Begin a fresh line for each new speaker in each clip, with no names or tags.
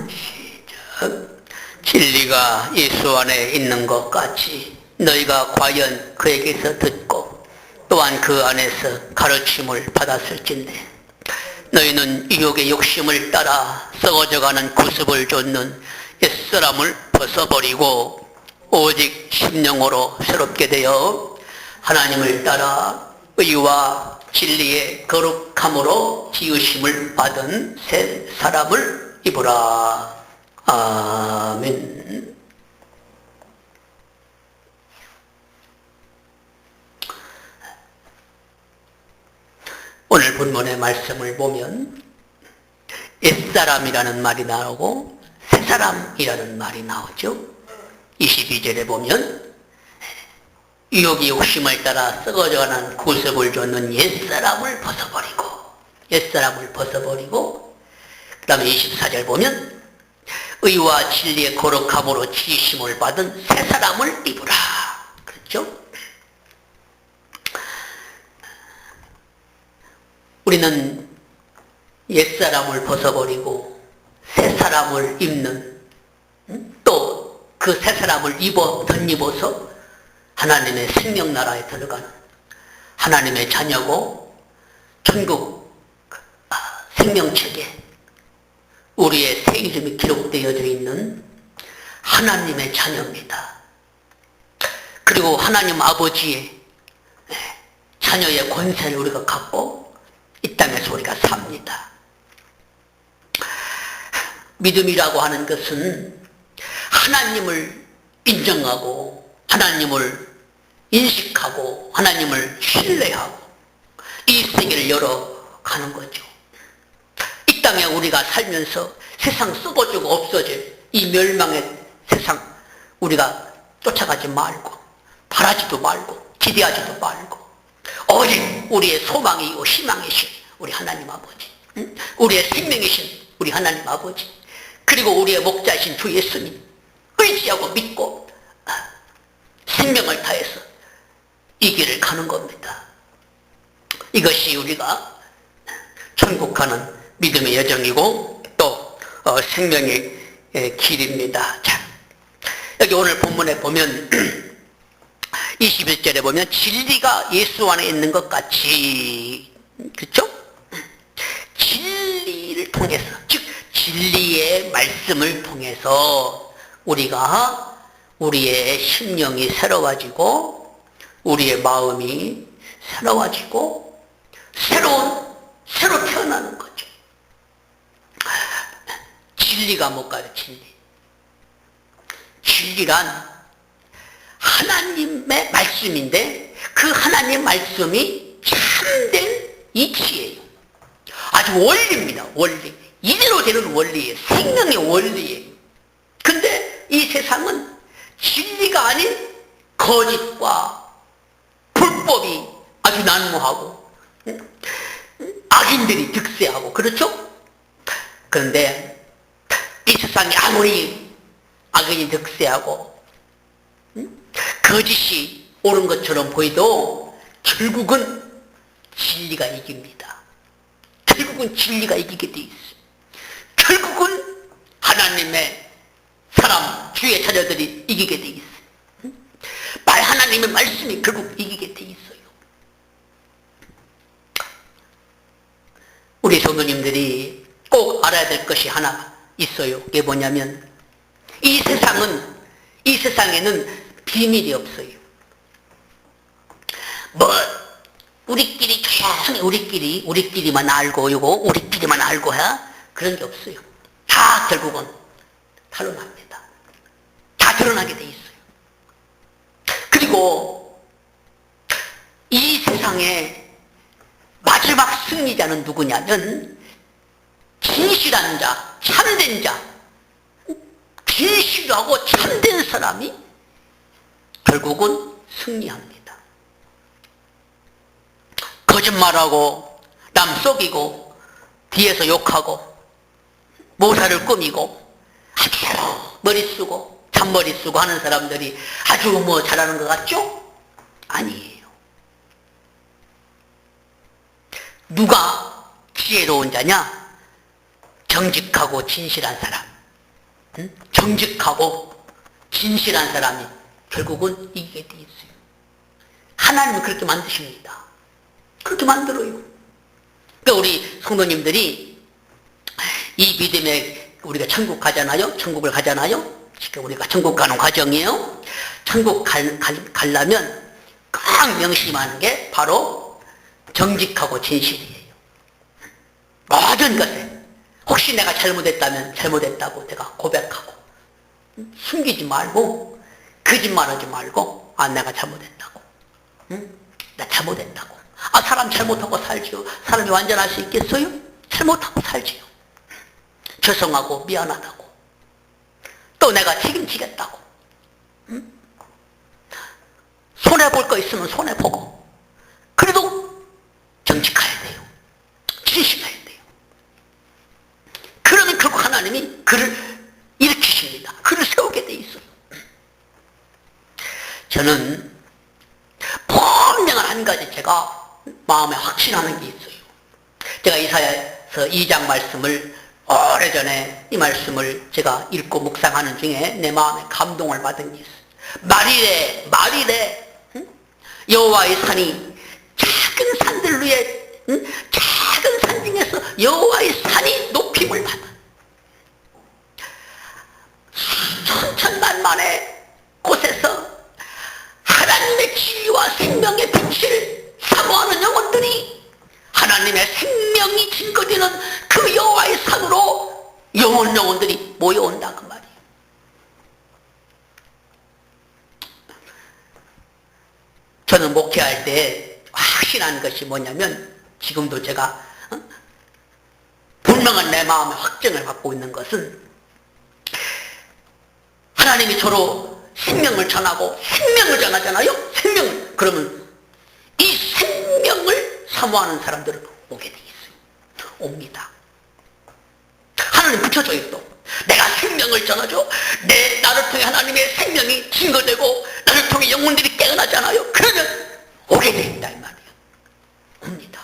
시작. 진리가 예수 안에 있는 것 같이 너희가 과연 그에게서 듣고 또한 그 안에서 가르침을 받았을진데 너희는 유혹의 욕심을 따라 썩어져가는 구습을 좇는 옛사람을 벗어버리고 오직 심령으로 새롭게 되어 하나님을 따라 의와 진리의 거룩함으로 지으심을 받은 새 사람을 입으라. 아멘. 오늘 본문의 말씀을 보면 옛사람이라는 말이 나오고 새사람이라는 말이 나오죠. 22절에 보면 유혹의 욕심을 따라 썩어져가는 구습을 좇는 옛사람을 벗어버리고 그 다음에 24절 보면 의와 진리의 거룩함으로 지으심을 받은 새사람을 입으라. 그렇죠? 우리는 옛사람을 벗어버리고 새사람을 입는, 또 그 새사람을 덧입어서 하나님의 생명나라에 들어가는 하나님의 자녀고 천국 생명책에 우리의 새 이름이 기록되어져 있는 하나님의 자녀입니다. 그리고 하나님 아버지의 자녀의 권세를 우리가 갖고 이 땅에서 우리가 삽니다. 믿음이라고 하는 것은 하나님을 인정하고 하나님을 인식하고 하나님을 신뢰하고 이 세계를 열어가는 거죠. 이 땅에 우리가 살면서 세상 썩어지고 없어질 이 멸망의 세상 우리가 쫓아가지 말고 바라지도 말고 기대하지도 말고 오직 우리의 소망이요 희망이신 우리 하나님 아버지, 우리의 생명이신 우리 하나님 아버지, 그리고 우리의 목자이신 주 예수님 의지하고 믿고 생명을 다해서 이 길을 가는 겁니다. 이것이 우리가 천국 가는 믿음의 여정이고 또 생명의 길입니다. 자, 여기 오늘 본문에 보면 21절에 보면 진리가 예수 안에 있는 것 같이, 그렇죠? 진리를 통해서, 즉 진리의 말씀을 통해서 우리가 우리의 심령이 새로워지고 우리의 마음이 새로워지고 새로 태어나는 거죠. 진리가 뭘까요? 진리란 하나님의 말씀인데 그 하나님의 말씀이 참된 이치예요. 아주 원리입니다. 원리. 이대로 되는 원리예요. 생명의 원리예요. 근데 이 세상은 진리가 아닌 거짓과 불법이 아주 난무하고 악인들이 득세하고 그렇죠? 그런데 이 세상이 아무리 악인이 득세하고 거짓이 옳은 것처럼 보여도 결국은 진리가 이깁니다. 결국은 진리가 이기게 돼 있어요. 결국은 하나님의 사람, 주의 자녀들이 이기게 돼 있어요. 하나님의 말씀이 결국 이기게 돼 있어요. 우리 성도님들이 꼭 알아야 될 것이 하나 있어요. 그게 뭐냐면 이 세상에는 비밀이 없어요. 우리끼리 조용히 우리끼리만 알고 이거 우리끼리만 알고 해? 그런 게 없어요. 다 결국은 탄로납니다. 다 드러나게 돼 있어요. 그리고 이 세상에 마지막 승리자는 누구냐면 진실한 자, 참된 자, 진실하고 참된 사람이 결국은 승리합니다. 거짓말하고 남 속이고 뒤에서 욕하고 모사를 꾸미고 아주 머리 쓰고 잔머리 쓰고 하는 사람들이 아주 잘하는 것 같죠? 아니에요. 누가 지혜로운 자냐? 정직하고 진실한 사람, 정직하고 진실한 사람이 결국은 이기게 돼 있어요. 하나님은 그렇게 만드십니다. 그렇게 만들어요. 그러니까 우리 성도님들이 이 믿음에 우리가 천국 가잖아요. 천국을 가잖아요. 지금 우리가 천국 가는 과정이에요. 천국 가려면 꼭 명심하는 게 바로 정직하고 진실이에요. 모든 것에 혹시 내가 잘못했다면 잘못했다고 내가 고백하고 숨기지 말고 거짓말하지 말고 내가 잘못했다고 나 잘못했다고 사람 잘못하고 살지요. 사람이 완전할 수 있겠어요? 잘못하고 살지요. 죄송하고 미안하다고 또 내가 책임지겠다고 손해볼 거 있으면 손해보고 그래도 정직해야 돼요. 진실해야 돼요. 그러면 결국 하나님이 그를 일으키십니다. 그를 세우게 돼 있어요. 저는 분명한 한 가지 제가 마음에 확신하는 게 있어요. 제가 이사야서 2장 말씀을 오래전에 이 말씀을 제가 읽고 묵상하는 중에 내 마음에 감동을 받은 게 있어요. 말이래 여호와의 산이 작은 산들 위에 작은 산 중에서 여호와의 산이 높임을 받아 천천만만의 곳에서 하나님의 진리와 생명의 빛을 사모하는 영혼들이 하나님의 생명이 증거되는 그 여호와의 산으로 영혼들이 모여온다 그 말이에요. 저는 목회할 때 확신한 것이 뭐냐면 지금도 제가 분명한 내 마음의 확증을 갖고 있는 것은 하나님이 저로 생명을 전하고 생명을 전하잖아요. 생명을. 그러면 이 생명을 사모하는 사람들은 오게 돼 있어요. 옵니다. 하나님 붙여줘요. 또 내가 생명을 전하죠. 나를 통해 하나님의 생명이 증거되고 나를 통해 영혼들이 깨어나잖아요. 그러면 오게 돼 있다 이 말이에요. 옵니다.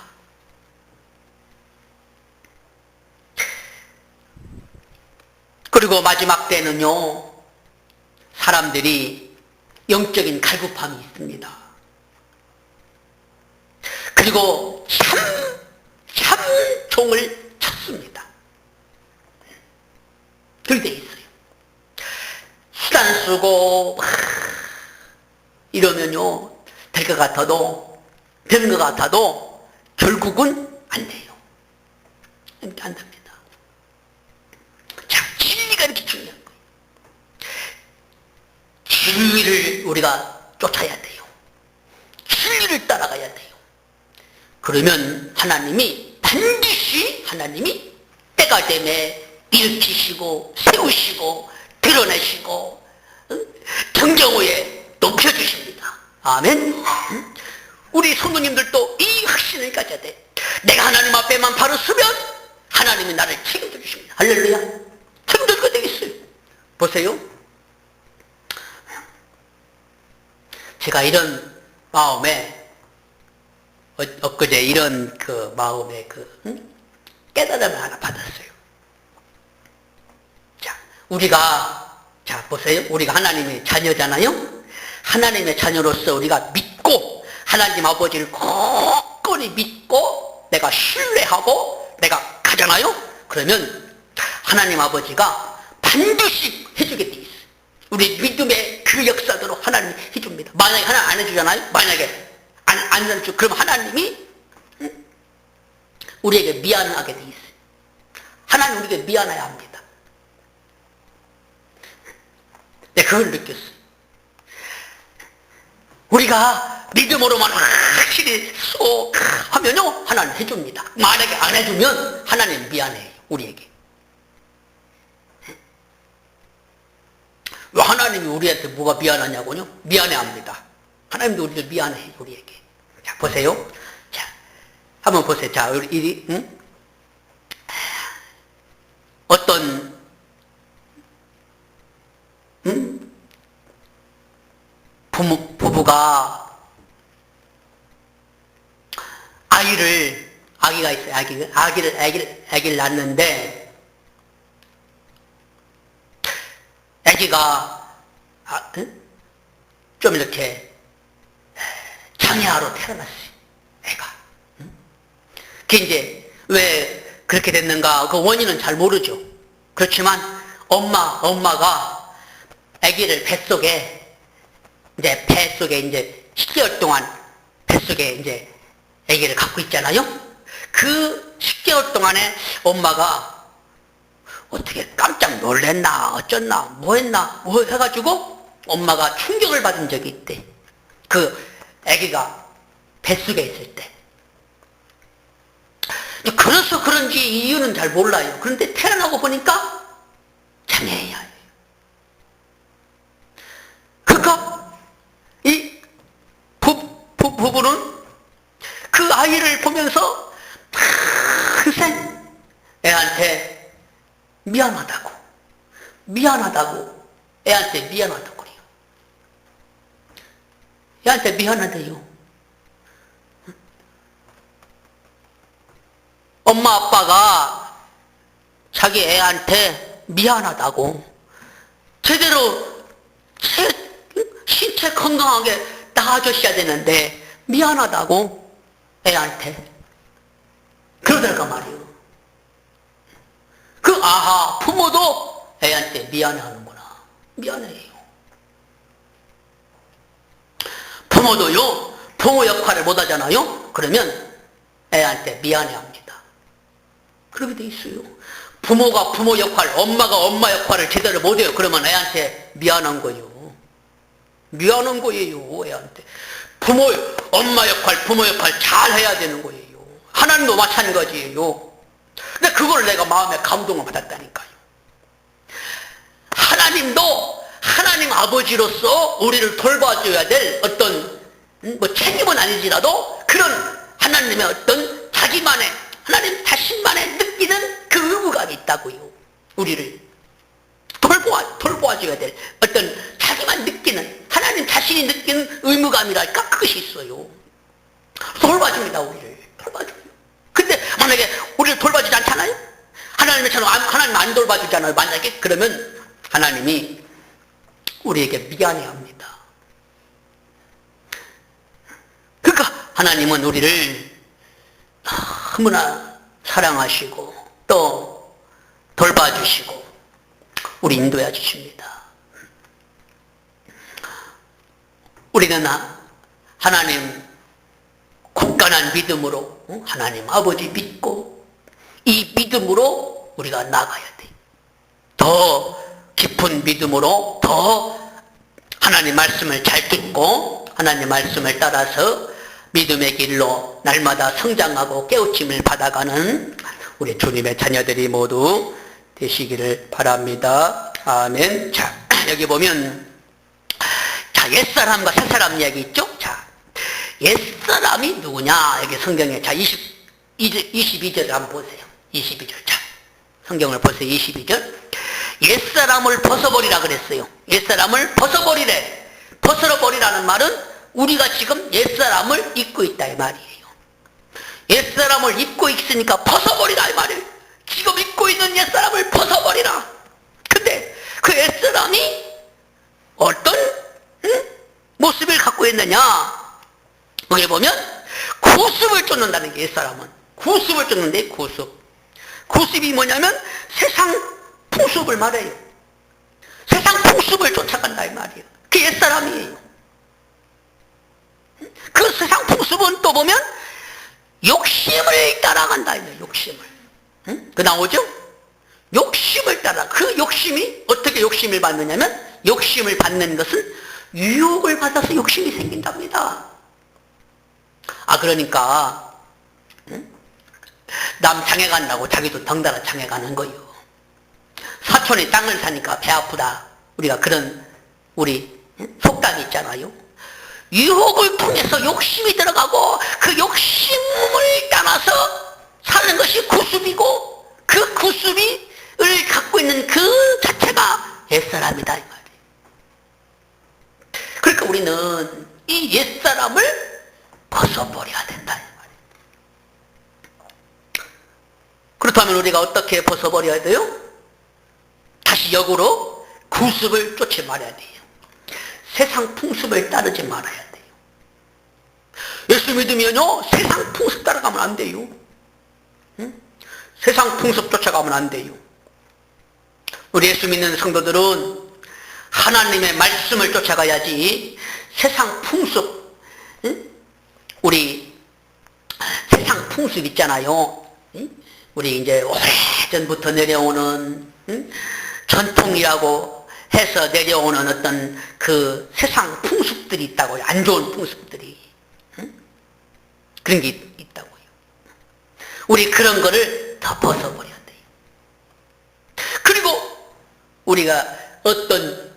그리고 마지막 때는요, 사람들이 영적인 갈급함이 있습니다. 그리고 참종을 찾습니다. 그렇게 돼 있어요. 시간 쓰고 이러면요 될 것 같아도 되는 것 같아도 결국은 안 돼요. 안 됩니다. 자, 진리가 이렇게 중요한 거예요. 진리를 우리가 쫓아야 돼요. 진리를 따라가야 돼요. 그러면 하나님이 반드시 때가 되면 일으키시고 세우시고 드러내시고 정정 후에 높여주십니다. 아멘. 우리 성도님들도 이 확신을 가져야 돼. 내가 하나님 앞에만 바로 서면 하나님이 나를 책임져 주십니다. 할렐루야. 책임져주게 되겠어요. 보세요. 제가 이런 마음에 엊그제 이런 그 마음의 깨달음을 하나 받았어요. 자, 보세요. 우리가 하나님의 자녀잖아요? 하나님의 자녀로서 우리가 믿고, 하나님 아버지를 굳건히 믿고, 내가 신뢰하고, 내가 가잖아요? 그러면 하나님 아버지가 반드시 해주게 돼 있어요. 우리 믿음의 그 역사대로 하나님이 해줍니다. 만약에 하나님 안 해주잖아요? 만약에 안 해주죠. 그럼 하나님이 우리에게 미안하게 돼 있어요. 하나님 우리에게 미안해야 합니다. 내가 그걸 느꼈어요. 우리가 믿음으로만 확실히 쏙 하면요 하나님 해줍니다. 만약에 안 해주면 하나님 미안해요. 우리에게. 왜 하나님이 우리한테 뭐가 미안하냐고요? 미안해합니다. 하나님도 우리를 미안해요. 우리에게. 자, 보세요. 자, 한번 보세요. 자, 우리 어떤 부부가 아기가 있어요. 아기를 낳는데 아기가 좀 이렇게 장애아로 태어났어요. 애가. 그게 이제 왜 그렇게 됐는가 그 원인은 잘 모르죠. 그렇지만 엄마가 아기를 뱃속에 이제 10개월 동안 뱃속에 이제 아기를 갖고 있잖아요. 그 10개월 동안에 엄마가 어떻게 깜짝 놀랬나 어쩌나 뭐 했나 뭐 해가지고 엄마가 충격을 받은 적이 있대. 그 아기가 뱃속에 있을 때. 그래서 그런지 이유는 잘 몰라요. 그런데 태어나고 보니까 장애야. 그러니까 이 부부는 그 아이를 보면서 평생 애한테 미안하다고 애한테 미안하다고 그래요. 애한테 미안하대요. 엄마 아빠가 자기 애한테 미안하다고 제대로 신체 건강하게 낳아줬어야 되는데 미안하다고 애한테 그러더라고 말이요. 부모도 애한테 미안해하는구나. 미안해요. 부모도요 부모 역할을 못하잖아요. 그러면 애한테 미안해합니다. 그렇게 돼 있어요. 부모가 부모 역할, 엄마가 엄마 역할을 제대로 못해요. 그러면 애한테 미안한 거예요. 미안한 거예요. 애한테 엄마 역할, 부모 역할 잘 해야 되는 거예요. 하나님도 마찬가지예요. 근데 그걸 내가 마음에 감동을 받았다니까요. 하나님도 하나님 아버지로서 우리를 돌봐줘야 될 어떤 책임은 아니지라도 그런 하나님의 어떤 자기만의 하나님 자신만의 느끼는 그 의무감이 있다고요. 우리를 돌보아줘야 될 어떤 자기만 느끼는 하나님 자신이 느끼는 의무감이랄까 그것이 있어요. 돌봐줍니다. 우리를 돌봐줘요. 근데 만약에 우리를 돌봐주지 않잖아요. 하나님 안 돌봐주잖아요. 만약에 그러면 하나님이 우리에게 미안해합니다. 그러니까 하나님은 우리를 너무나 사랑하시고 또 돌봐주시고 우리 인도해 주십니다. 우리는 하나님 굳건한 믿음으로 하나님 아버지 믿고 이 믿음으로 우리가 나가야 돼. 더 깊은 믿음으로 더 하나님 말씀을 잘 듣고 하나님 말씀을 따라서 믿음의 길로 날마다 성장하고 깨우침을 받아가는 우리 주님의 자녀들이 모두 되시기를 바랍니다. 아멘. 자, 여기 보면 옛사람과 새사람 이야기 있죠? 자, 옛사람이 누구냐? 여기 성경에 22절 한번 보세요. 22절. 자, 성경을 보세요. 22절. 옛사람을 벗어버리라 그랬어요. 옛사람을 벗어버리래. 벗어버리라는 말은 우리가 지금 옛사람을 입고 있다 이 말이에요. 옛사람을 입고 있으니까 벗어버리라 이 말이에요. 지금 입고 있는 옛사람을 벗어버리라. 근데 그 옛사람이 어떤 모습을 갖고 있느냐? 여기 보면 구습을 쫓는다는 게 옛사람은. 구습을 쫓는데 구습. 구습이 뭐냐면 세상 풍습을 말해요. 세상 풍습을 쫓아간다 이 말이에요. 그게 옛사람이에요. 그 세상 풍습은 또 보면 욕심을 따라간다. 욕심을. 그 나오죠? 욕심을 따라. 그 욕심이 어떻게 욕심을 받느냐면 욕심을 받는 것은 유혹을 받아서 욕심이 생긴답니다. 그러니까 남 장에 간다고 자기도 덩달아 장에 가는 거예요. 사촌이 땅을 사니까 배 아프다. 우리가 그런 우리 속담이 있잖아요. 유혹을 통해서 욕심이 들어가고 그 욕심을 따라서 사는 것이 구습이고 그 구습을 갖고 있는 그 자체가 옛사람이다 이 말이에요. 그러니까 우리는 이 옛사람을 벗어버려야 된다 이 말이에요. 그렇다면 우리가 어떻게 벗어버려야 돼요? 다시 역으로 구습을 쫓지 말아야 돼요. 세상 풍습을 따르지 말아야 돼요. 예수 믿으면요, 세상 풍습 따라가면 안 돼요. 응? 세상 풍습 쫓아가면 안 돼요. 우리 예수 믿는 성도들은 하나님의 말씀을 쫓아가야지 세상 풍습, 응? 우리 세상 풍습 있잖아요. 응? 우리 이제 오래전부터 내려오는, 응? 전통이라고 해서 내려오는 어떤 그 세상 풍습들이 있다고요. 안 좋은 풍습들이. 응? 그런 게 있다고요. 우리 그런 거를 다 벗어버려야 돼요. 그리고 우리가 어떤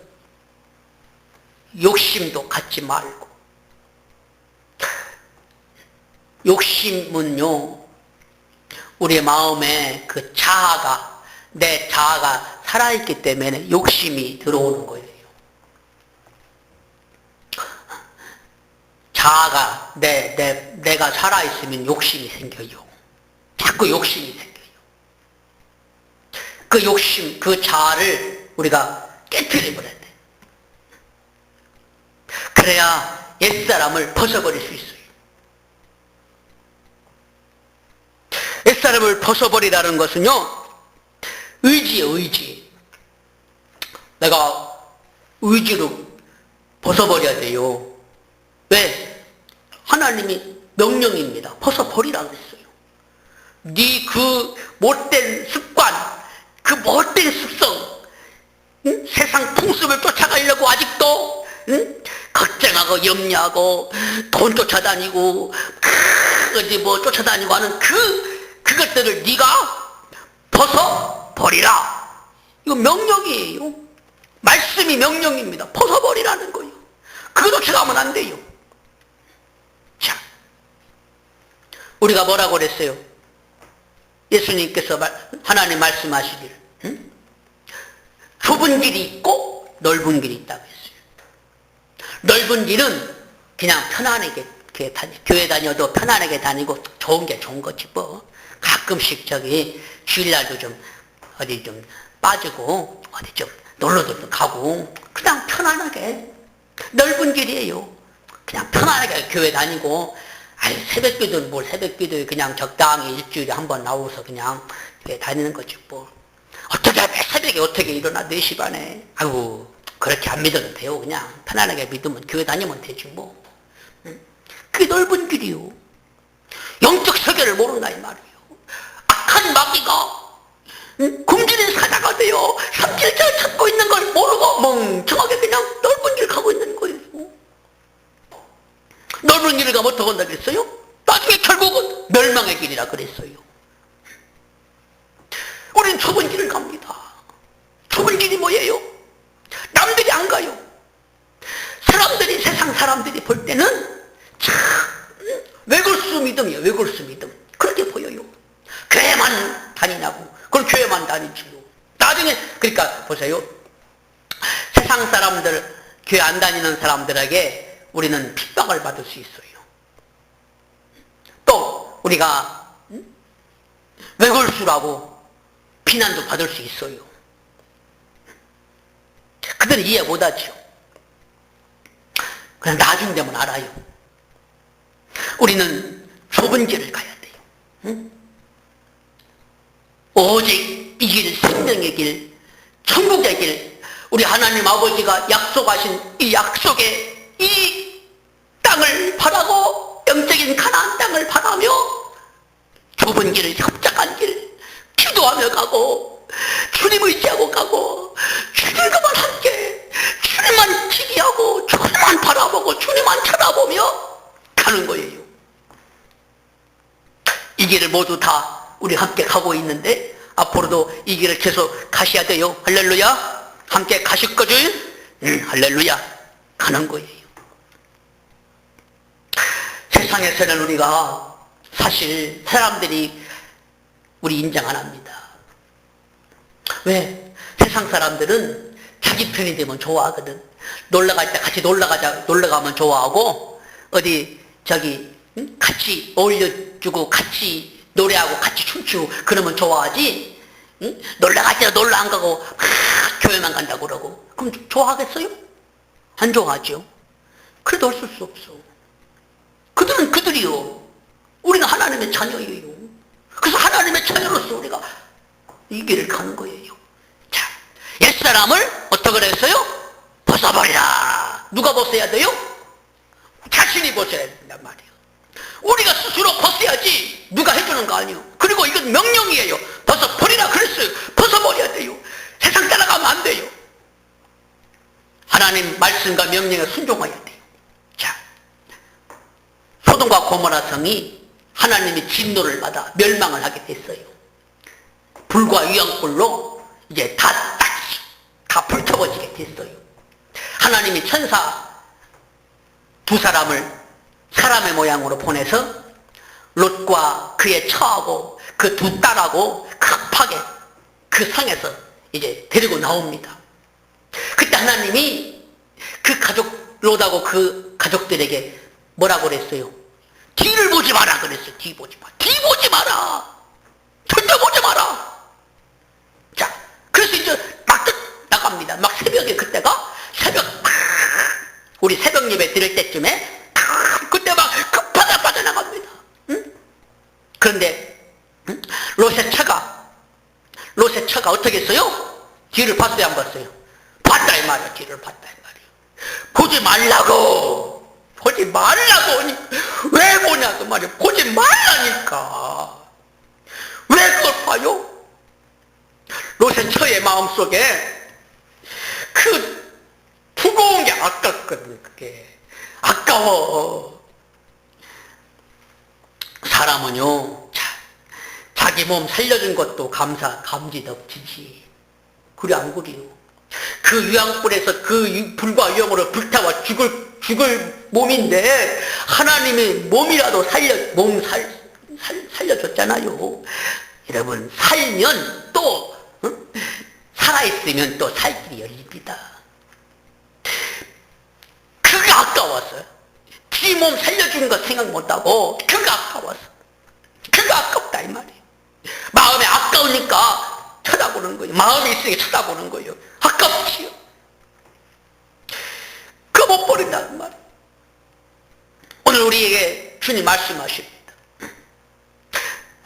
욕심도 갖지 말고, 욕심은요, 우리 마음에 그 자아가, 내 자아가 살아있기 때문에 욕심이 들어오는 거예요. 자아가, 내가 살아있으면 욕심이 생겨요. 자꾸 욕심이 생겨요. 그 욕심, 그 자아를 우리가 깨뜨려버려야 돼. 그래야 옛사람을 벗어버릴 수 있어요. 옛사람을 벗어버리라는 것은요, 의지예요, 의지. 내가 의지로 벗어버려야 돼요. 왜? 하나님이 명령입니다. 벗어버리라고 했어요. 네 그 못된 습관, 그 못된 습성, 응? 세상 풍습을 쫓아가려고 아직도, 응? 걱정하고 염려하고 돈 쫓아다니고 어디 뭐 쫓아다니고 하는 그것들을 네가 벗어버리라. 이거 명령이에요. 말씀이 명령입니다. 벗어버리라는 거예요. 그거 쫓아가면 안 돼요. 자, 우리가 뭐라고 그랬어요? 예수님께서 하나님 말씀하시길, 응? 좁은 길이 있고 넓은 길이 있다고 했어요. 넓은 길은 그냥 편안하게 교회 다녀도 편안하게 다니고 좋은 게 좋은 거지 뭐. 가끔씩 주일날도 좀 어디 좀 빠지고 어디 좀 놀러도 가고 그냥 편안하게. 넓은 길이에요. 그냥 편안하게 교회 다니고, 아니 새벽기도 뭘 새벽기도 그냥 적당히 일주일에 한 번 나와서 그냥 교회 다니는 거지 뭐. 어떻게 새벽에 어떻게 일어나 4시 반에. 아이고 그렇게 안 믿어도 돼요. 그냥 편안하게 믿으면 교회 다니면 되지 뭐. 그게 넓은 길이요. 영적 세계를 모른다 이 말이에요. 악한 마귀가 굶주린 사자가 되어 삼킬자를 찾고 있는 걸 모르고 멍청하게 그냥 넓은 길 가고 있는 거예요. 넓은 길을 가면 어떻게 한다고 했어요? 나중에 결국은 멸망의 길이라 그랬어요. 우리는 좁은 길을 갑니다. 좁은 길이 뭐예요? 남들이 안 가요. 사람들이, 세상 사람들이 볼 때는 참 외골수 믿음이에요. 외골수 믿음. 그렇게 보여요. 교회만 다니냐고. 그럼 교회만 다니지요. 나중에, 그러니까 보세요. 세상 사람들, 교회 안 다니는 사람들에게 우리는 핍박을 받을 수 있어요. 또 우리가 외골수라고 비난도 받을 수 있어요. 그들은 이해 못하죠. 그냥 나중 되면 알아요. 우리는 좁은 길을 가야 돼요. 응? 오직 이 길, 생명의 길, 천국의 길, 우리 하나님 아버지가 약속하신 이 약속의 이 땅을 바라고, 영적인 가나안 땅을 바라며 좁은 길을, 협착한 길 기도하며 가고, 주님 의지하고 가고, 주님과만 함께, 주님만 지기하고, 주님만 바라보고, 주님만 쳐다보며 가는 거예요. 이 길을 모두 다 우리 함께 가고 있는데 앞으로도 이 길을 계속 가셔야 돼요. 할렐루야. 함께 가실 거죠? 할렐루야. 가는 거예요. 세상에서는 우리가 사실 사람들이 우리 인정 안 합니다. 왜? 세상 사람들은 자기 편이 되면 좋아하거든. 놀러갈 때 같이 놀러가면 좋아하고, 어디 같이 어울려주고 같이 노래하고 같이 춤추고 그러면 좋아하지. 놀러갈 때 놀러 안 가고 막 교회만 간다고 그러고 그럼 좋아하겠어요? 안 좋아하죠. 그래도 어쩔 수 없어. 그들은 그들이요. 우리는 하나님의 자녀예요. 그래서 하나님의 자녀로서 우리가 이 길을 가는 거예요. 자, 옛사람을 어떻게 했어요? 벗어버리라. 누가 벗어야 돼요? 자신이 벗어야 된단 말이에요. 우리가 스스로 벗어야지 누가 해주는 거 아니에요. 그리고 이건 명령이에요. 벗어버리라 그랬어요. 벗어버려야 돼요. 세상 따라가면 안 돼요. 하나님 말씀과 명령에 순종해야 돼요. 자, 소돔과 고모라 성이 하나님의 진노를 받아 멸망을 하게 됐어요. 불과 유황불로 이제 다 불태워지게 됐어요. 하나님이 천사 두 사람을 사람의 모양으로 보내서 롯과 그의 처하고 그 두 딸하고 급하게 그 성에서 이제 데리고 나옵니다. 그때 하나님이 그 가족 롯하고 그 가족들에게 뭐라고 그랬어요? 뒤를 보지 마라 그랬어요. 뒤 보지 마. 뒤 보지 마라. 절대 보지 마라. 자, 그래서 이제 막 나갑니다. 막 새벽에 그때가 새벽 우리 새벽 예배 드릴 때쯤에 그때 막 급하다 빠져나갑니다. 응? 그런데 롯의 처가 어떻게 했어요? 뒤를 봤어요, 안 봤어요? 봤다 이 말이야. 뒤를 봤다 이 말이야. 보지 말라고. 왜 보냐 그 말이야. 보지 말라니까. 왜 그걸 봐요? 롯의 처의 마음속에 그 무거운 게 아깝거든. 그게 아까워. 사람은요, 자기 몸 살려준 것도 감지덕지지. 그래 안 그래요? 그 유황불에서 그 불과 유황으로 불타와 죽을 몸인데 하나님의 몸이라도 살려줬잖아요. 여러분, 살면 또 살아있으면 또 살 길이 열립니다. 그게 아까웠어요. 지 몸 살려주는 거 생각 못하고 그게 아까웠어. 그게 아깝다 이 말이에요. 마음에 아까우니까 쳐다보는 거예요. 마음이 있으니까 쳐다보는 거예요. 아깝지요. 그거 못 버린다는 말이에요. 오늘 우리에게 주님 말씀하십니다.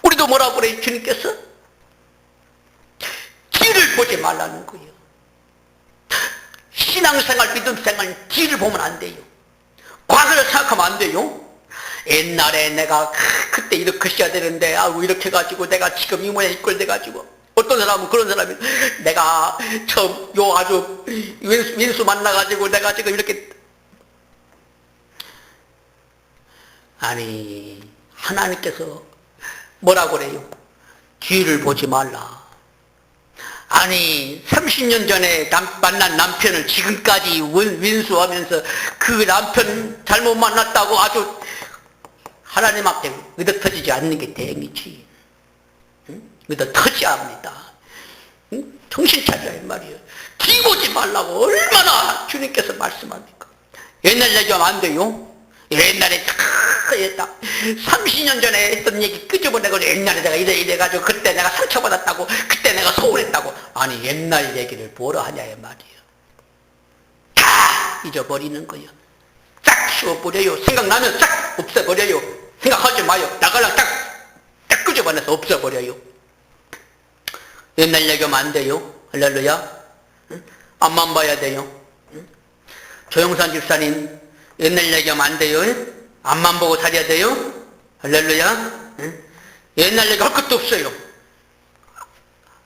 우리도 뭐라고 그래요? 주님께서 뒤를 보지 말라는 거예요. 신앙생활, 믿음생활 뒤를 보면 안 돼요. 과거를 생각하면 안 돼요. 옛날에 내가 그때 이렇게 해야 되는데 이렇게 해가지고 내가 지금 이 모양 이꼴 돼가지고 어떤 사람은 그런 사람이 내가 처음 아주 윈수 만나가지고 내가 지금 이렇게 아니 하나님께서 뭐라고 그래요? 뒤를 보지 말라. 아니 30년 전에 만난 남편을 지금까지 윈수하면서 그 남편 잘못 만났다고 아주 하나님 앞에 의덕터지지 않는 게 다행이지. 응? 의덕터져야 합니다. 응? 정신 차려야 말이에요. 뒤 보지 말라고 얼마나 주님께서 말씀합니까? 옛날 얘기하면 안 돼요. 옛날에 30년 전에 했던 얘기 끄집어내고 옛날에 내가 이래가지고 그때 내가 상처받았다고 그때 내가 소홀했다고. 아니 옛날 얘기를 뭐라 하냐 이 말이에요. 다 잊어버리는 거예요. 싹 치워버려요. 생각나면 싹 없애버려요. 생각하지 마요. 나가랑 딱 끄집어내서 없애버려요. 옛날 얘기하면 안 돼요. 할렐루야. 응? 앞만 봐야 돼요. 응? 조영산 집사님 옛날 얘기하면 안 돼요. 앞만 보고 살아야 돼요. 할렐루야. 응? 옛날 얘기 할 것도 없어요.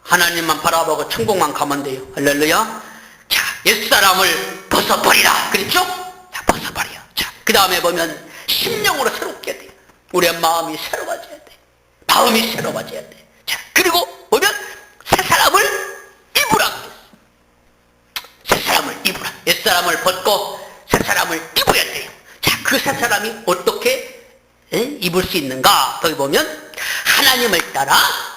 하나님만 바라보고 천국만 가면 돼요. 할렐루야. 자, 옛사람을 벗어버리라 그랬죠? 자, 벗어버려. 자, 그 다음에 보면 심령으로 새롭게 돼요. 우리의 마음이 새로워져야 돼. 마음이 새로워져야 돼. 자, 그리고 보면 새 사람을 입으라 그랬어. 새 사람을 입으라. 옛사람을 벗고 새 사람을 입어야 돼요. 자, 그 새 사람이 어떻게 입을 수 있는가? 거기 보면 하나님을 따라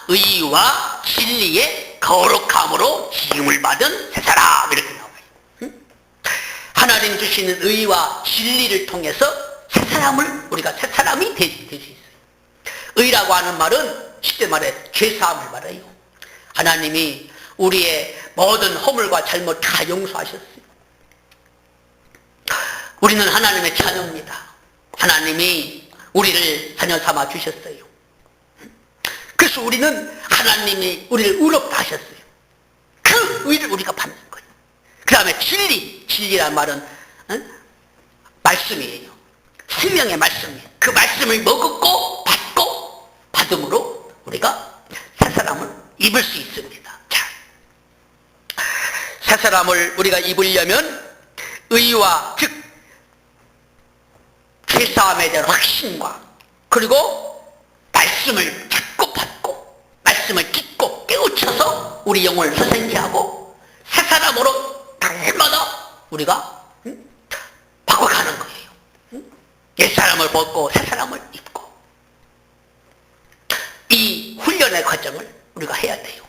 의와 진리의 거룩함으로 지음을 받은 새 사람 이렇게 나와요. 응? 하나님 주시는 의와 진리를 통해서 새 사람을 우리가 새 사람이 될 수 있어요. 의라고 하는 말은 쉽게 말해 죄사함을 말해요. 하나님이 우리의 모든 허물과 잘못 다 용서하셨어요. 우리는 하나님의 자녀입니다. 하나님이 우리를 자녀 삼아 주셨어요. 그래서 우리는 하나님이 우리를 의롭다 하셨어요. 그 의를 우리가 받는 거예요. 그 다음에 진리란 말은 말씀이에요. 생명의 말씀이에요. 그 말씀을 먹고 받고 받음으로 우리가 새 사람을 입을 수 있습니다. 자, 새 사람을 우리가 입으려면 의와 즉 죄사함에 대한 확신과 그리고 말씀을 잡고 받고 말씀을 듣고 깨우쳐서 우리 영혼을 서생케하고 새 사람으로 날마다 우리가 바꿔가는 거예요. 옛사람을 벗고 새 사람을 입고 이 훈련의 과정을 우리가 해야 돼요.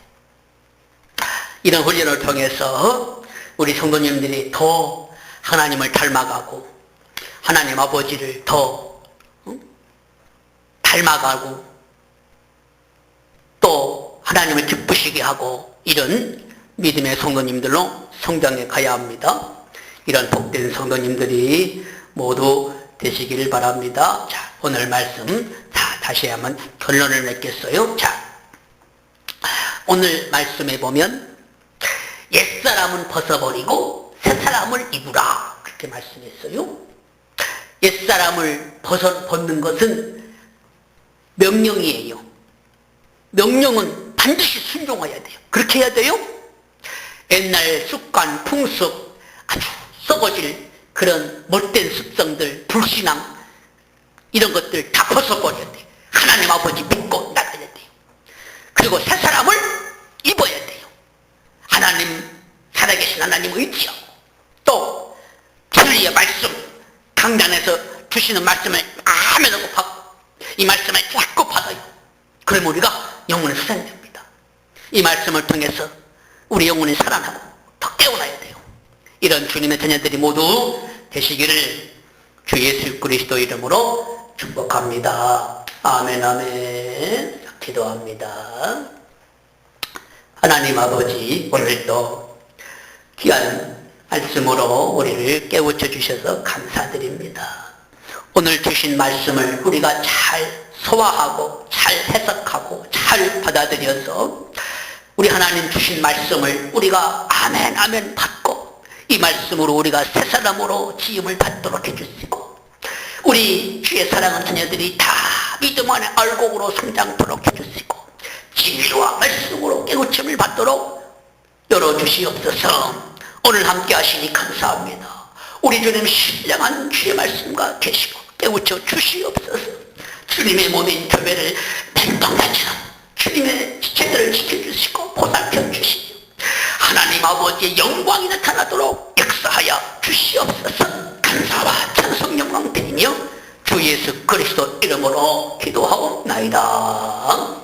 이런 훈련을 통해서 우리 성도님들이 더 하나님을 닮아가고 하나님 아버지를 더 닮아가고 또 하나님을 기쁘시게 하고 이런 믿음의 성도님들로 성장해 가야 합니다. 이런 복된 성도님들이 모두 되시기를 바랍니다. 자, 오늘 말씀 다시 한번 결론을 맺겠어요. 자, 오늘 말씀에 보면 옛사람은 벗어버리고 새사람을 입으라 그렇게 말씀했어요. 옛사람을 벗는 것은 명령이에요. 명령은 반드시 순종해야 돼요. 그렇게 해야 돼요. 옛날 습관, 풍습, 아주 썩어질 그런 못된 습성들, 불신앙 이런 것들 다 벗어버려야 돼요. 하나님 아버지 믿고 나가야 돼요. 그리고 새 사람을 입어야 돼요. 하나님, 살아계신 하나님 의지하고 또 진리의 말씀 강단에서 주시는 말씀을 아멘하고 받고 이 말씀을 자꾸 받아요. 그러면 우리가 영혼이 수생됩니다. 이 말씀을 통해서 우리 영혼이 살아나고 더 깨어나야 돼요. 이런 주님의 자녀들이 모두 되시기를 주 예수 그리스도 이름으로 축복합니다. 아멘 아멘. 기도합니다. 하나님 아버지 오늘도 귀한 말씀으로 우리를 깨우쳐 주셔서 감사드립니다. 오늘 주신 말씀을 우리가 잘 소화하고 잘 해석하고 잘 받아들여서 우리 하나님 주신 말씀을 우리가 아멘 아멘 받고 이 말씀으로 우리가 새 사람으로 지음을 받도록 해주시고 우리 주의 사랑하는 자녀들이 다 믿음 안에 알곡으로 성장토록 해주시고 진리와 말씀으로 깨우침을 받도록 열어주시옵소서. 오늘 함께 하시니 감사합니다. 우리 주님 신령한 주의 말씀과 계시고 깨우쳐 주시옵소서. 주님의 몸인 교회를 맹동같이는 주님의 지체들을 지켜주시고 보살펴 주시오. 하나님 아버지의 영광이 나타나도록 역사하여 주시옵소서. 감사와 찬송 영광 드리며 주 예수 그리스도 이름으로 기도하옵나이다.